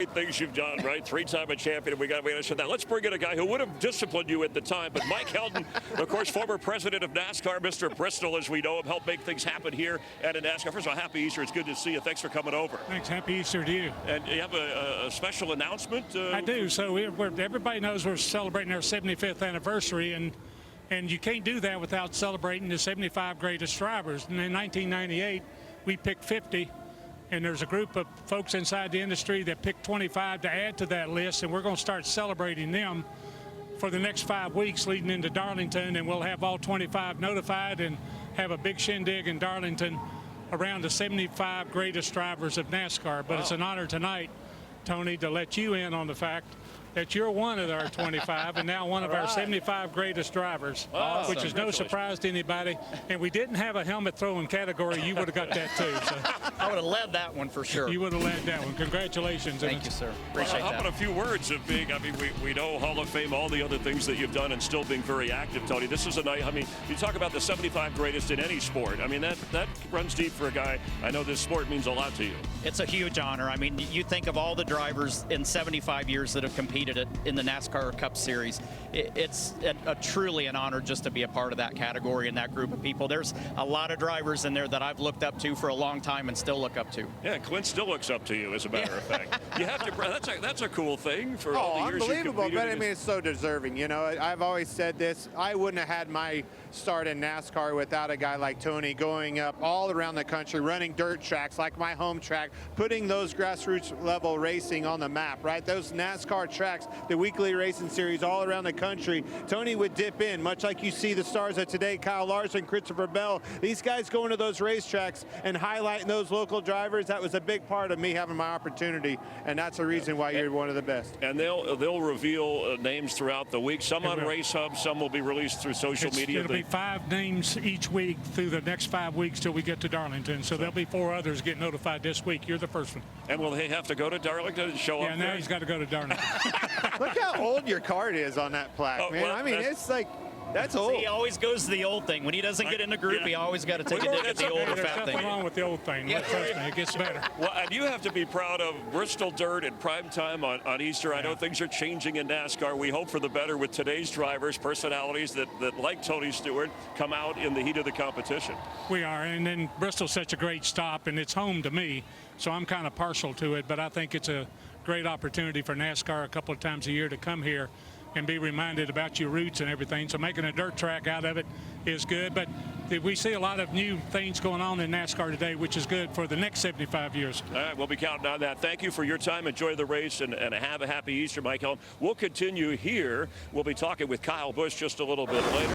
great things you've done, right? Three-time champion. We got to say that. Let's bring in a guy who would have disciplined you at the time, but Mike Helton, of course, former president of NASCAR, Mr. Bristol, as we know him, helped make things happen here at a NASCAR. First of all, happy Easter. It's good to see you. Thanks for coming over. Thanks. Happy Easter to you. And you have a special announcement? I do. So everybody knows we're celebrating our 75th anniversary, and you can't do that without celebrating the 75 greatest drivers. And in 1998, we picked 50. And there's a group of folks inside the industry that picked 25 to add to that list, and we're going to start celebrating them for the next 5 weeks leading into Darlington, and we'll have all 25 notified and have a big shindig in Darlington around the 75 greatest drivers of NASCAR. But It's an honor tonight, Tony, to let you in on the fact that you're one of our 25 and now one of our 75 greatest drivers, which is no surprise to anybody. And we didn't have a helmet throwing category. You would have got that too. So. I would have led that one for sure. You would have led that one. Congratulations. Thank you, sir. Appreciate How that. about a few words of being, I mean, we know Hall of Fame, all the other things that you've done and still being very active, Tony. This is a night, I mean, you talk about the 75 greatest in any sport. I mean, that runs deep for a guy. I know this sport means a lot to you. It's a huge honor. I mean, you think of all the drivers in 75 years that have competed in the NASCAR Cup Series. It's truly an honor just to be a part of that category and that group of people. There's a lot of drivers in there that I've looked up to for a long time and still look up to. Yeah, Clint still looks up to you, as a matter of fact. You have to. That's a cool thing for all the years you competed. Unbelievable, but I mean, it's so deserving. You know, I've always said this. I wouldn't have had my start in NASCAR without a guy like Tony going up all around the country, running dirt tracks like my home track, putting those grassroots level racing on the map, right? Those NASCAR tracks, the weekly racing series all around the country. Tony would dip in, much like you see the stars of today, Kyle Larson, Christopher Bell. These guys going to those racetracks and highlighting those local drivers. That was a big part of me having my opportunity, and that's the reason why you're one of the best. And they'll reveal names throughout the week. Some on Race Hub, some will be released through social media. It'll be 5 names each week through the next 5 weeks till we get to Darlington. So there'll be 4 others get notified this week. You're the first one. And will he have to go to Darlington and show up? Yeah, now he's got to go to Darlington. Look how old your card is on that plaque, man. Well, I mean, it's like, that's old. He always goes to the old thing. When he doesn't get in the group, he always got to take a dig at the old or There's fat nothing thing. wrong with the old thing. Yeah. Trust me, it gets better. Well, and you have to be proud of Bristol Dirt in prime time on Easter. I know things are changing in NASCAR. We hope for the better with today's drivers, personalities that like Tony Stewart, come out in the heat of the competition. We are, and then Bristol's such a great stop, and it's home to me, so I'm kind of partial to it, but I think it's a great opportunity for NASCAR a couple of times a year to come here and be reminded about your roots and everything. So making a dirt track out of it is good, but we see a lot of new things going on in NASCAR today, which is good for the next 75 years. All right, we'll be counting on that. Thank you for your time. Enjoy the race and have a happy Easter, Mike Helton. We'll continue here. We'll be talking with Kyle Busch just a little bit later.